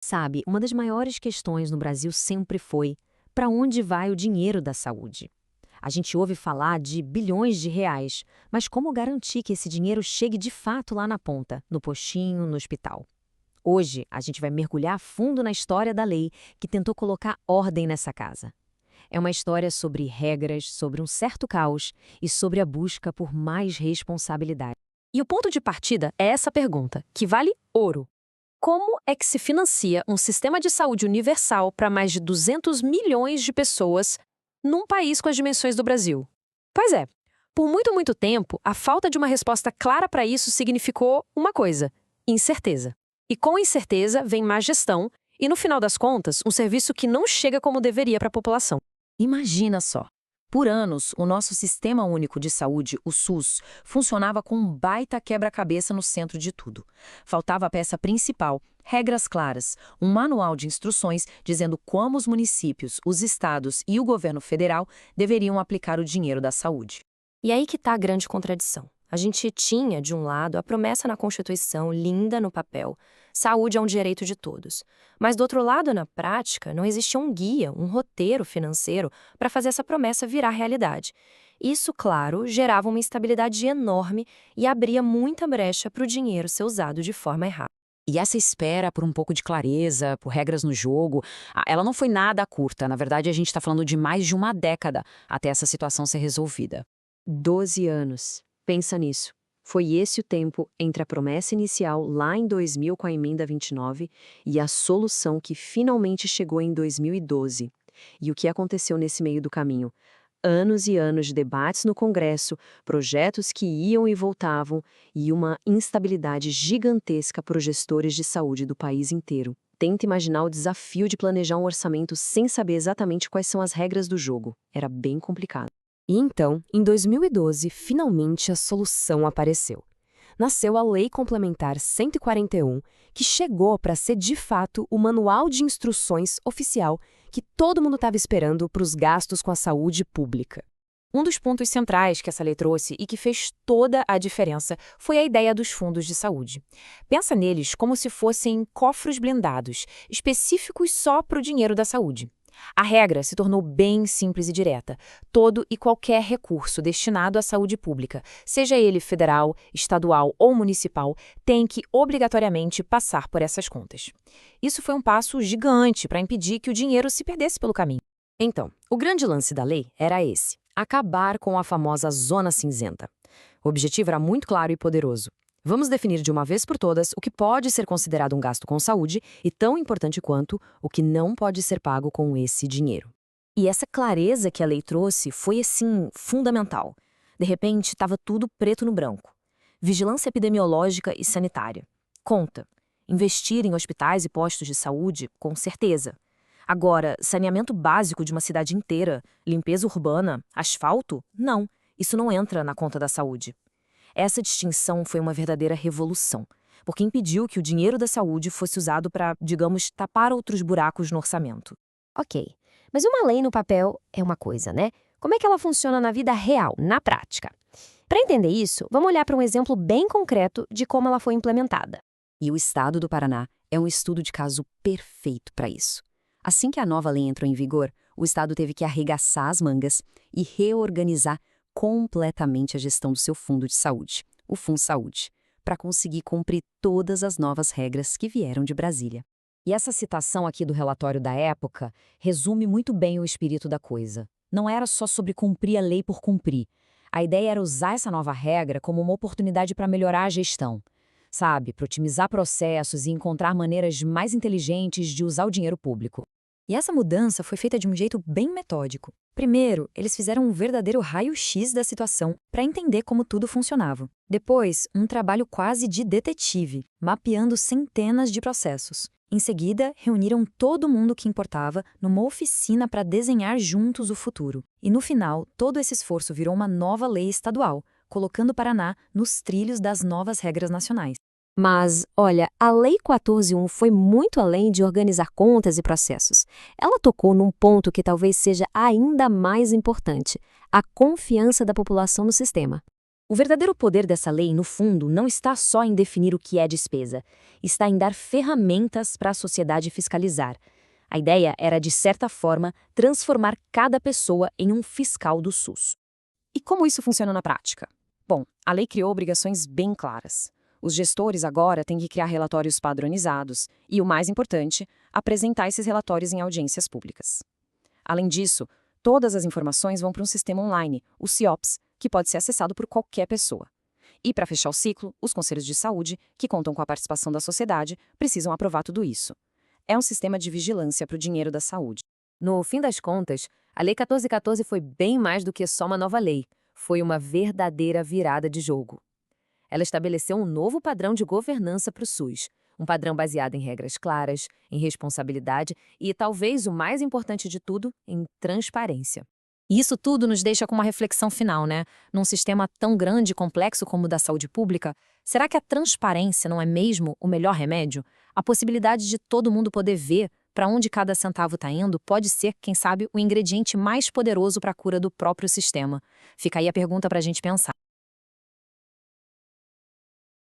Sabe, uma das maiores questões no Brasil sempre foi: para onde vai o dinheiro da saúde? A gente ouve falar de bilhões de reais, mas como garantir que esse dinheiro chegue de fato lá na ponta, no postinho, no hospital? Hoje, a gente vai mergulhar a fundo na história da lei que tentou colocar ordem nessa casa. É uma história sobre regras, sobre um certo caos e sobre a busca por mais responsabilidade. E o ponto de partida é essa pergunta, que vale ouro. Como é que se financia um sistema de saúde universal para mais de 200 milhões de pessoas num país com as dimensões do Brasil? Pois é, por muito, muito tempo, a falta de uma resposta clara para isso significou uma coisa: incerteza. E com incerteza vem má gestão e, no final das contas, um serviço que não chega como deveria para a população. Imagina só. Por anos, o nosso Sistema Único de Saúde, o SUS, funcionava com um baita quebra-cabeça no centro de tudo. Faltava a peça principal, regras claras, um manual de instruções dizendo como os municípios, os estados e o governo federal deveriam aplicar o dinheiro da saúde. E aí que está a grande contradição. A gente tinha, de um lado, a promessa na Constituição, linda no papel: saúde é um direito de todos. Mas, do outro lado, na prática, não existia um guia, um roteiro financeiro para fazer essa promessa virar realidade. Isso, claro, gerava uma instabilidade enorme e abria muita brecha para o dinheiro ser usado de forma errada. E essa espera por um pouco de clareza, por regras no jogo, ela não foi nada curta. Na verdade, a gente está falando de mais de uma década até essa situação ser resolvida. 12 anos. Pensa nisso. Foi esse o tempo entre a promessa inicial lá em 2000 com a emenda 29 e a solução que finalmente chegou em 2012. E o que aconteceu nesse meio do caminho? Anos e anos de debates no Congresso, projetos que iam e voltavam e uma instabilidade gigantesca para os gestores de saúde do país inteiro. Tenta imaginar o desafio de planejar um orçamento sem saber exatamente quais são as regras do jogo. Era bem complicado. E então, em 2012, finalmente a solução apareceu. Nasceu a Lei Complementar 141, que chegou para ser de fato o manual de instruções oficial que todo mundo estava esperando para os gastos com a saúde pública. Um dos pontos centrais que essa lei trouxe e que fez toda a diferença foi a ideia dos fundos de saúde. Pensa neles como se fossem cofres blindados, específicos só para o dinheiro da saúde. A regra se tornou bem simples e direta. Todo e qualquer recurso destinado à saúde pública, seja ele federal, estadual ou municipal, tem que obrigatoriamente passar por essas contas. Isso foi um passo gigante para impedir que o dinheiro se perdesse pelo caminho. Então, o grande lance da lei era esse: acabar com a famosa zona cinzenta. O objetivo era muito claro e poderoso. Vamos definir de uma vez por todas o que pode ser considerado um gasto com saúde e, tão importante quanto, o que não pode ser pago com esse dinheiro. E essa clareza que a lei trouxe foi, assim, fundamental. De repente, estava tudo preto no branco. Vigilância epidemiológica e sanitária. Conta. Investir em hospitais e postos de saúde, com certeza. Agora, saneamento básico de uma cidade inteira, limpeza urbana, asfalto? Não, isso não entra na conta da saúde. Essa distinção foi uma verdadeira revolução, porque impediu que o dinheiro da saúde fosse usado para, digamos, tapar outros buracos no orçamento. Ok, mas uma lei no papel é uma coisa, né? Como é que ela funciona na vida real, na prática? Para entender isso, vamos olhar para um exemplo bem concreto de como ela foi implementada. E o estado do Paraná é um estudo de caso perfeito para isso. Assim que a nova lei entrou em vigor, o estado teve que arregaçar as mangas e reorganizar completamente a gestão do seu fundo de saúde, o FunSaúde, para conseguir cumprir todas as novas regras que vieram de Brasília. E essa citação aqui do relatório da época resume muito bem o espírito da coisa. Não era só sobre cumprir a lei por cumprir. A ideia era usar essa nova regra como uma oportunidade para melhorar a gestão, sabe? Para otimizar processos e encontrar maneiras mais inteligentes de usar o dinheiro público. E essa mudança foi feita de um jeito bem metódico. Primeiro, eles fizeram um verdadeiro raio-x da situação para entender como tudo funcionava. Depois, um trabalho quase de detetive, mapeando centenas de processos. Em seguida, reuniram todo mundo que importava numa oficina para desenhar juntos o futuro. E no final, todo esse esforço virou uma nova lei estadual, colocando o Paraná nos trilhos das novas regras nacionais. Mas, olha, a Lei 14.1 foi muito além de organizar contas e processos. Ela tocou num ponto que talvez seja ainda mais importante: a confiança da população no sistema. O verdadeiro poder dessa lei, no fundo, não está só em definir o que é despesa, está em dar ferramentas para a sociedade fiscalizar. A ideia era, de certa forma, transformar cada pessoa em um fiscal do SUS. E como isso funciona na prática? Bom, a lei criou obrigações bem claras. Os gestores agora têm que criar relatórios padronizados e, o mais importante, apresentar esses relatórios em audiências públicas. Além disso, todas as informações vão para um sistema online, o CIOPS, que pode ser acessado por qualquer pessoa. E, para fechar o ciclo, os conselhos de saúde, que contam com a participação da sociedade, precisam aprovar tudo isso. É um sistema de vigilância para o dinheiro da saúde. No fim das contas, a Lei 1414 foi bem mais do que só uma nova lei. Foi uma verdadeira virada de jogo. Ela estabeleceu um novo padrão de governança para o SUS, um padrão baseado em regras claras, em responsabilidade e, talvez o mais importante de tudo, em transparência. E isso tudo nos deixa com uma reflexão final, né? Num sistema tão grande e complexo como o da saúde pública, será que a transparência não é mesmo o melhor remédio? A possibilidade de todo mundo poder ver para onde cada centavo está indo pode ser, quem sabe, o ingrediente mais poderoso para a cura do próprio sistema. Fica aí a pergunta para a gente pensar.